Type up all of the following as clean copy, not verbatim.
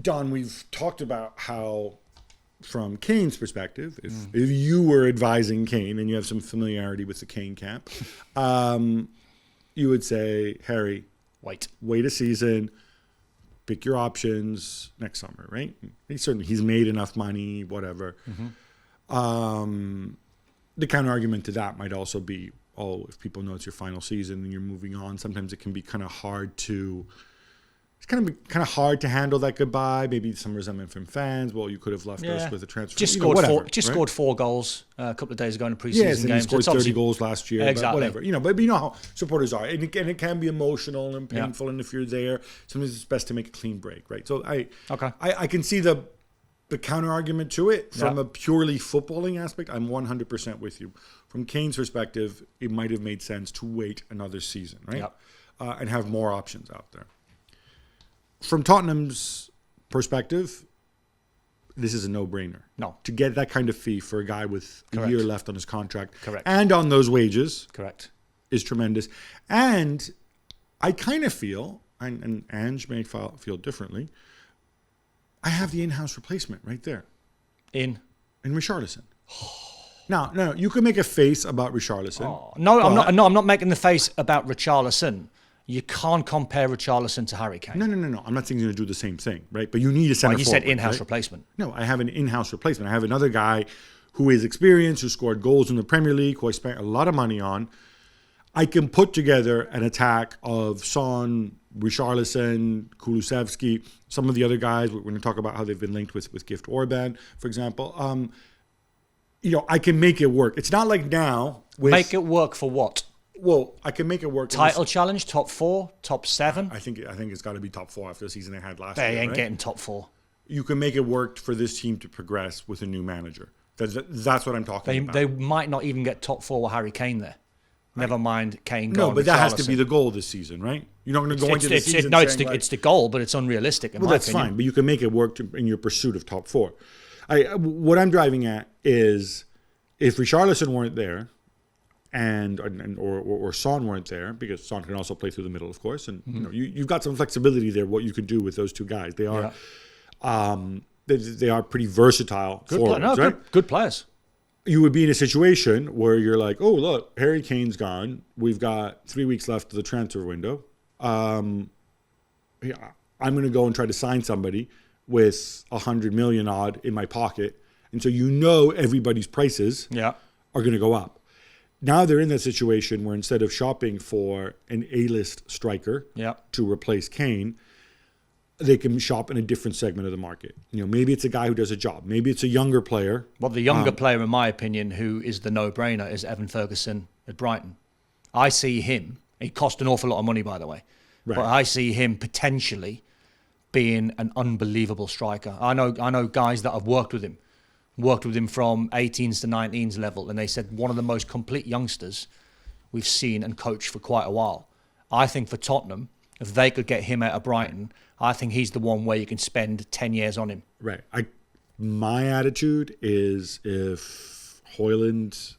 Don, we've talked about how, from Kane's perspective, if you were advising Kane and you have some familiarity with the Kane camp, you would say, Harry, wait a season, pick your options next summer, right? He's made enough money, whatever. The counter argument to that might also be, if people know it's your final season and you're moving on, sometimes it can be kind of hard to. It's kind of hard to handle that goodbye. Maybe some resentment from fans. Well, you could have left us with a transfer. Scored 4 goals a couple of days ago in a preseason game. He scored 30 goals last year. Exactly. But whatever. But you know how supporters are. And it can be emotional and painful. And if you're there, sometimes it's best to make a clean break, right? So I can see the counter argument to it. From a purely footballing aspect, I'm 100% with you. From Kane's perspective, it might have made sense to wait another season, right? And have more options out there. From Tottenham's perspective, this is a no-brainer. No. To get that kind of fee for a guy with a year left on his contract and on those wages is tremendous. And I kind of feel, and Ange may feel differently, I have the in-house replacement right there. In Richarlison. Now, no, you can make a face about Richarlison. I'm not making the face about Richarlison. You can't compare Richarlison to Harry Kane. No. I'm not saying you're going to do the same thing, right? But you need a center forward. You said in-house replacement. No, I have an in-house replacement. I have another guy who is experienced, who scored goals in the Premier League, who I spent a lot of money on. I can put together an attack of Son, Richarlison, Kulusevski, some of the other guys. We're going to talk about how they've been linked with Gift Orban, for example. I can make it work. It's not like now. Make it work for what? Well, I can make it work. Title challenge, top 4, top 7. I think it's got to be top 4 after the season they had last year. They ain't getting top 4. You can make it work for this team to progress with a new manager. That's what I'm talking about. They might not even get top 4 with Harry Kane there. Never mind Kane going. No, but that has to be the goal this season, right? You're not going to go into the season. It's the goal, but it's unrealistic. Well, that's fine, but you can make it work in your pursuit of top 4. What I'm driving at is, if Richarlison weren't there, or Son weren't there, because Son can also play through the middle, of course, and you've got some flexibility there. What you can do with those two guys, they are they are pretty versatile forwards, right? Good players. You would be in a situation where you're like, oh look, Harry Kane's gone. We've got 3 weeks left of the transfer window. I'm going to go and try to sign somebody with 100 million odd in my pocket, and so everybody's prices are going to go up. Now they're in that situation where instead of shopping for an A-list striker to replace Kane, they can shop in a different segment of the market. Maybe it's a guy who does a job. Maybe it's a younger player. Well, the younger player, in my opinion, who is the no-brainer, is Evan Ferguson at Brighton. I see him. He cost an awful lot of money, by the way. Right. But I see him potentially being an unbelievable striker. I know guys that have worked with him from 18s to 19s level, and they said one of the most complete youngsters we've seen and coached for quite a while. I think for Tottenham, if they could get him out of Brighton, I think he's the one where you can spend 10 years on him. Right. My attitude is, if Højlund,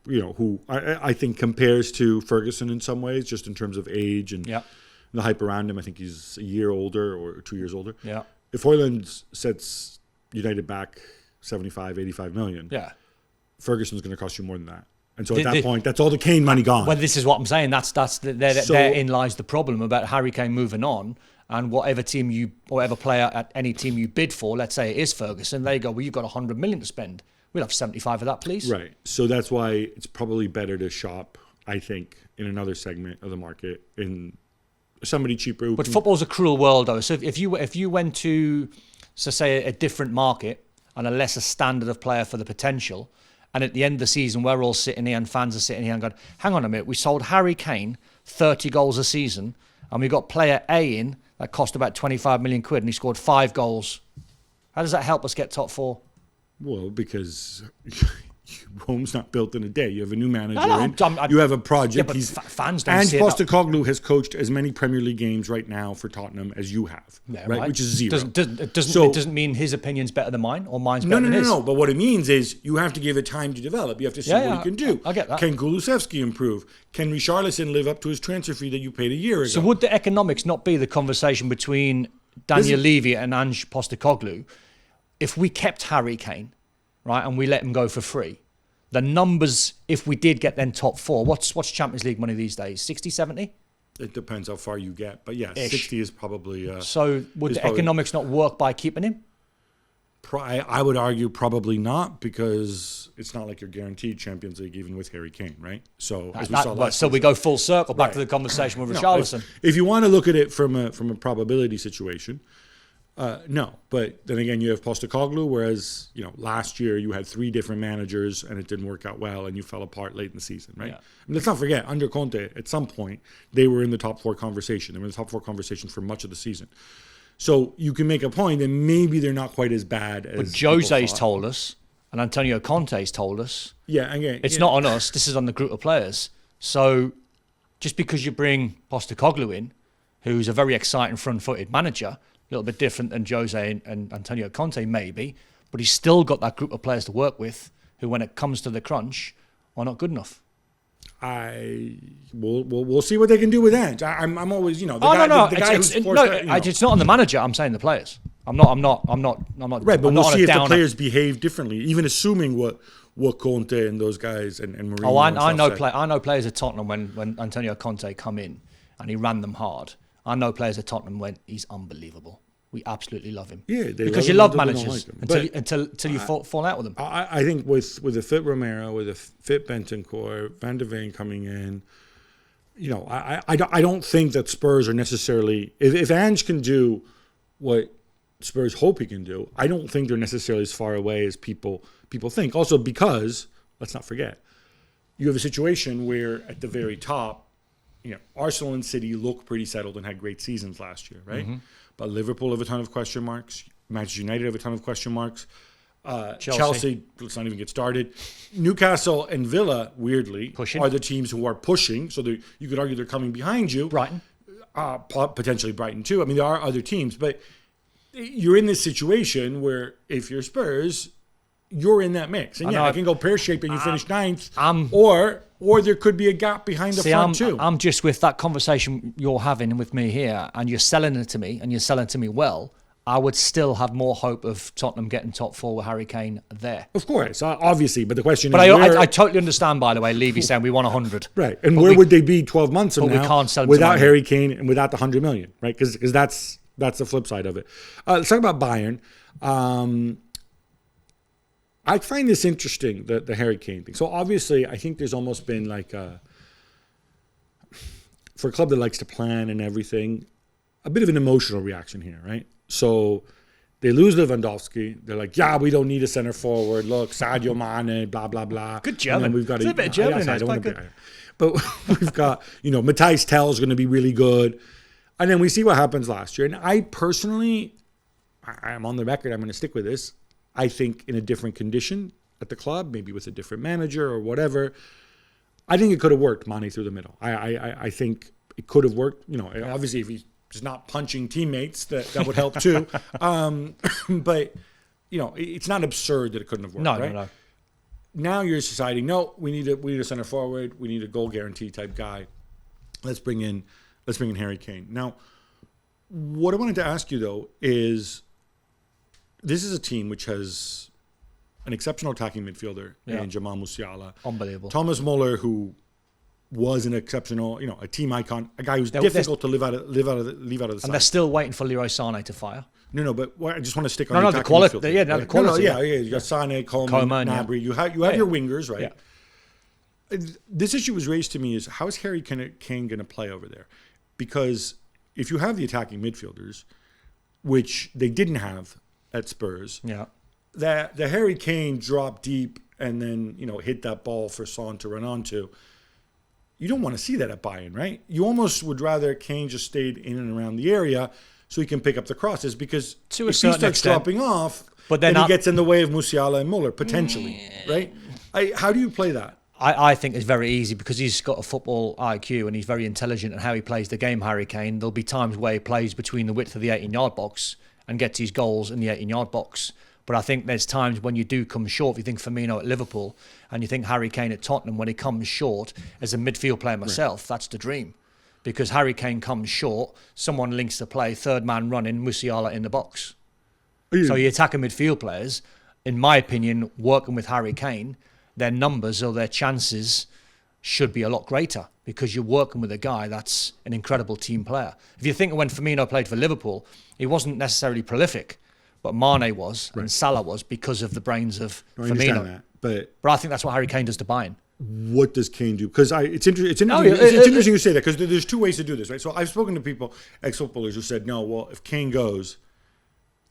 who I think compares to Ferguson in some ways, just in terms of age and the hype around him. I think he's a year older or 2 years older. Yeah. If Højlund sets United back 75, 85 million, Ferguson's going to cost you more than that. And so at that point, that's all the Kane money gone. Well, this is what I'm saying. Therein lies the problem about Harry Kane moving on, and whatever player at any team you bid for, let's say it is Ferguson, they go, well, you've got 100 million to spend. We'll have 75 of that, please. Right. So that's why it's probably better to shop, I think, in another segment of the market, in somebody cheaper. But football's a cruel world, though. So if you went to, say, a different market and a lesser standard of player for the potential, and at the end of the season, we're all sitting here and fans are sitting here and going, hang on a minute, we sold Harry Kane 30 goals a season, and we got player A in that cost about 25 million quid, and he scored 5 goals. How does that help us get top 4? Well, because Rome's not built in a day. You have a new manager you have a project. Yeah, but fans don't see it. And Postecoglou has coached as many Premier League games right now for Tottenham as you have, right? Which is 0. It doesn't mean his opinion's better than mine or mine's better than his. No. But what it means is you have to give it time to develop. You have to see what he can do. I get that. Can Kulusevski improve? Can Richarlison live up to his transfer fee that you paid a year ago? So would the economics not be the conversation between Daniel Levy and Ange Postecoglou, if we kept Harry Kane, right, and we let him go for free, the numbers, if we did get them top four, what's Champions League money these days? 60, 70? It depends how far you get. But yeah, 60 is probably... so would the economics not work by keeping him? I would argue probably not, because it's not like you're guaranteed Champions League even with Harry Kane, right? So as we saw last so we go full circle back to the conversation with Richarlison. If you want to look at it from a probability situation, no. But then again, you have Postecoglou, whereas last year you had 3 different managers and it didn't work out well and you fell apart late in the season, right? Yeah. And let's not forget, under Conte, at some point they were in the top 4 conversation. They were in the top 4 conversation for much of the season. So you can make a point that maybe they're not quite as bad as. But Jose's told us, and Antonio Conte's told us. Yeah, again, it's not on us. This is on the group of players. So just because you bring Postecoglou in, who's a very exciting front-footed manager, a little bit different than Jose and Antonio Conte maybe, but he's still got that group of players to work with, who, when it comes to the crunch, are not good enough. We'll see what they can do with Ange. I'm always, the guy it's not on the manager. I'm saying the players. I'm not. Right, but we'll see if the players behave differently, even assuming what Conte and those guys and Mourinho. Oh, I know players at Tottenham when Antonio Conte come in and he ran them hard. I know players at Tottenham when he's unbelievable. We absolutely love him. Yeah, because you love managers until you fall out with them. I think with a fit Romero, with a fit Bentancur, Van de Ven coming in, I don't think that Spurs are necessarily. If Ange can do what Spurs hope he can do, I don't think they're necessarily as far away as people think. Also, because let's not forget, you have a situation where at the very top, Arsenal and City look pretty settled and had great seasons last year, right? Mm-hmm. But Liverpool have a ton of question marks. Manchester United have a ton of question marks. Chelsea, let's not even get started. Newcastle and Villa, weirdly, are the teams who are pushing. So you could argue they're coming behind you. Brighton. Potentially Brighton too. I mean, there are other teams. But you're in this situation where if you're Spurs, you're in that mix. And I can go pear-shaped and you finish 9th. Or there could be a gap behind the front too. I'm just with that conversation you're having with me here, and you're selling it to me, and you're selling to me well. I would still have more hope of Tottenham getting top 4 with Harry Kane there. Of course, obviously, but the question is... But I totally understand, by the way, Levy saying we want 100. Right, and where would they be 12 months from now we can't sell without Harry Kane and without the 100 million, right? Because that's the flip side of it. Let's talk about Bayern. I find this interesting, the Harry Kane thing. So obviously, I think there's almost been like for a club that likes to plan and everything, a bit of an emotional reaction here, right? So they lose Lewandowski. They're like, yeah, we don't need a center forward. Look, Sadio Mane, blah, blah, blah. Good German. We've got a bit of German. But we've got, Matthijs Tel is going to be really good. And then we see what happens last year. And I personally, I'm on the record, I'm going to stick with this. I think in a different condition at the club, maybe with a different manager or whatever, I think it could have worked, Mane through the middle. I think it could have worked. Obviously if he's not punching teammates, that would help too. But it's not absurd that it couldn't have worked. No. Now you're deciding, no, we need a center forward, we need a goal guarantee type guy. Let's bring in Harry Kane. Now, what I wanted to ask you though is, this is a team which has an exceptional attacking midfielder in Jamal Musiala. Unbelievable. Thomas Muller, who was an exceptional, a team icon, a guy who's difficult to leave out of the side. And they're still waiting for Leroy Sané to fire. No, but I just want to stick on the quality. The quality. You got Sané, Coleman, Gnabry. You have your wingers, right? Yeah. This issue was raised to me is, how is Harry Kane going to play over there? Because if you have the attacking midfielders, which they didn't have at Spurs, the Harry Kane drop deep and then hit that ball for Son to run onto. You don't want to see that at Bayern, right? You almost would rather Kane just stayed in and around the area so he can pick up the crosses, because if he starts dropping off, then he gets in the way of Musiala and Muller potentially, right? How do you play that? I think it's very easy, because he's got a football IQ and he's very intelligent in how he plays the game, Harry Kane. There'll be times where he plays between the width of the 18-yard box and gets his goals in the 18-yard box. But I think there's times when you do come short. If you think Firmino at Liverpool and you think Harry Kane at Tottenham, when he comes short, as a midfield player myself, that's the dream. because Harry Kane comes short, someone links the play, third man running, Musiala in the box. So you attacking midfield players, in my opinion, working with Harry Kane, their numbers or their chances should be a lot greater because you're working with a guy that's an incredible team player. If you think when Firmino played for Liverpool, he wasn't necessarily prolific, but Mane was and Salah was because of the brains of Firmino. That, but I think that's what Harry Kane does to Bayern. What does Kane do? Because it's interesting you say that, because there's two ways to do this, right? So I've spoken to people, ex-footballers, who said, no, well, if Kane goes,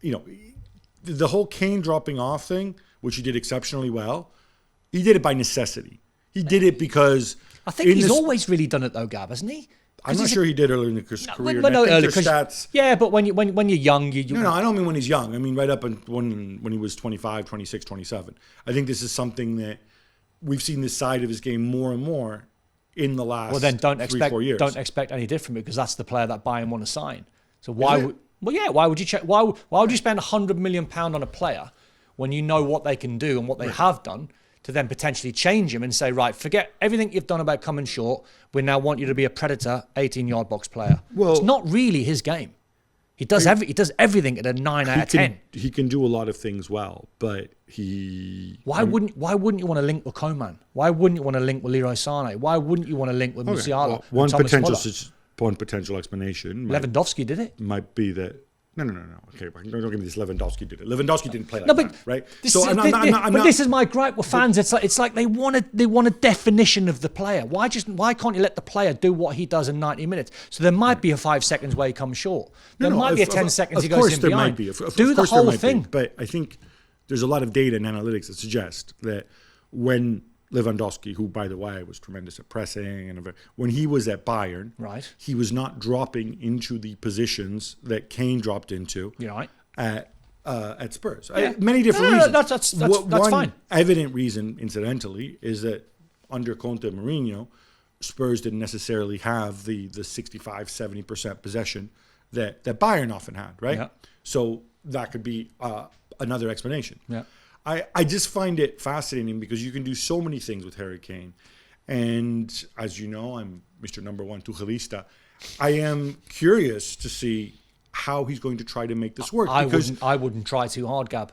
the whole Kane dropping off thing, which he did exceptionally well, he did it by necessity. He did it because... I think he's always really done it though, Gab, hasn't he? I'm not sure he did earlier in his career. But yeah, but when you're young... No, I don't mean when he's young. I mean right up when he was 25, 26, 27. I think this is something that we've seen this side of his game more and more in the last 3-4 years. Don't expect any different, because that's the player that Bayern want to sign. So why would... Well, yeah, why would you check? Why would you spend £100 million on a player when you know what they can do and what they have done, to then potentially change him and say, right, forget everything you've done about coming short. We now want you to be a predator, 18-yard box player. Well, it's not really his game. He does everything at a 9 out of 10. He can do a lot of things well, but he... Why wouldn't you want to link with Coman? Why wouldn't you want to link with Leroy Sané? Why wouldn't you want to link with Musiala? Well, one potential explanation. Lewandowski did it. Might be that... No. Okay, don't give me this. Lewandowski did it. Lewandowski didn't play like that, right? This is my gripe with fans. It's like they want a definition of the player. Why can't you let the player do what he does in 90 minutes? So there might be a 5 seconds where he comes short. There might be a 10 seconds he goes in behind. Do the whole thing. But I think there's a lot of data and analytics that suggest that when Lewandowski, who, by the way, was tremendous at pressing, and when he was at Bayern, he was not dropping into the positions that Kane dropped into at Spurs. Yeah. Many different reasons. That's One fine. evident reason, incidentally, is that under Conte and Mourinho, Spurs didn't necessarily have the 65-70% possession that Bayern often had, right? Yeah. So that could be another explanation. Yeah. I just find it fascinating because you can do so many things with Harry Kane. And as you know, I'm Mr. Number One Tuchelista. I am curious to see how he's going to try to make this work. I wouldn't try too hard, Gab.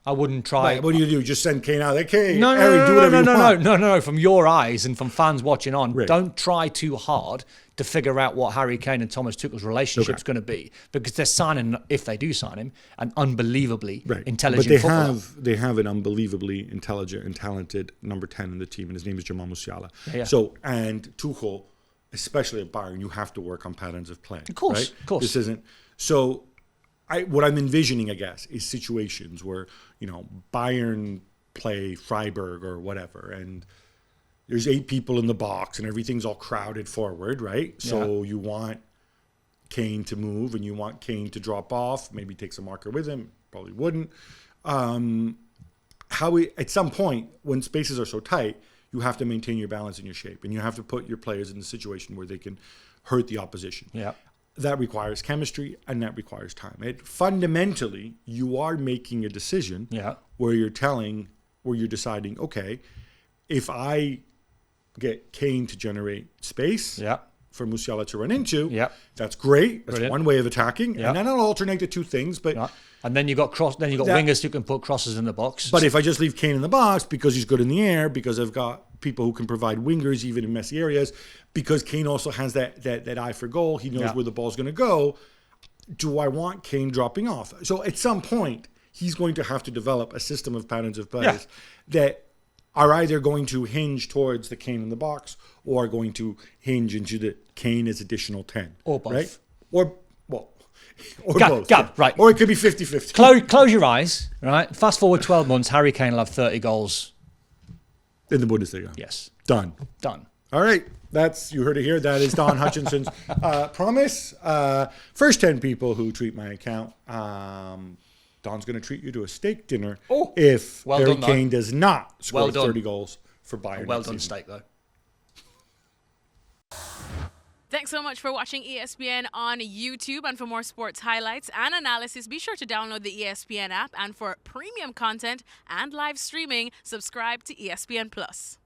I wouldn't try. Right, what do you do? Just send Kane out? Like, hey, no, Harry, do whatever you want. No. From your eyes and from fans watching on, don't try too hard to figure out what Harry Kane and Thomas Tuchel's relationship's going to be, because they're signing, if they do sign him, an unbelievably intelligent footballer. But they have an unbelievably intelligent and talented number 10 in the team, and his name is Jamal Musiala. Yeah. So, and Tuchel, especially at Bayern, you have to work on patterns of play. Of course, right? Of course. This isn't so. What I'm envisioning, I guess, is situations where, Bayern play Freiburg or whatever, and there's 8 people in the box and everything's all crowded forward, right? So you want Kane to move and you want Kane to drop off, maybe takes a marker with him, probably wouldn't. At some point, when spaces are so tight, you have to maintain your balance and your shape, and you have to put your players in a situation where they can hurt the opposition. Yeah. That requires chemistry and that requires time. Fundamentally, you are making a decision where you're deciding, okay, if I get Kane to generate space for Musiala to run into, that's great. That's one way of attacking. And then I'll alternate the two things. But and then you've got wingers who can put crosses in the box. But if I just leave Kane in the box because he's good in the air, because I've got people who can provide wingers even in messy areas, because Kane also has that eye for goal, he knows where the ball's going to go, do I want Kane dropping off? So at some point, he's going to have to develop a system of patterns of plays that are either going to hinge towards the Kane in the box or are going to hinge into the Kane as additional 10. Or both. Right? Or both. Right. Or it could be 50-50. Close your eyes, right? Fast forward 12 months, Harry Kane will have 30 goals. In the Bundesliga. Yes. Done. All right. You heard it here. That is Don Hutchison's promise. First 10 people who tweet my account, Don's going to treat you to a steak dinner if Harry Kane does not score 30 goals for Bayern. Well done steak, though. Thanks so much for watching ESPN on YouTube. And for more sports highlights and analysis, be sure to download the ESPN app. And for premium content and live streaming, subscribe to ESPN Plus.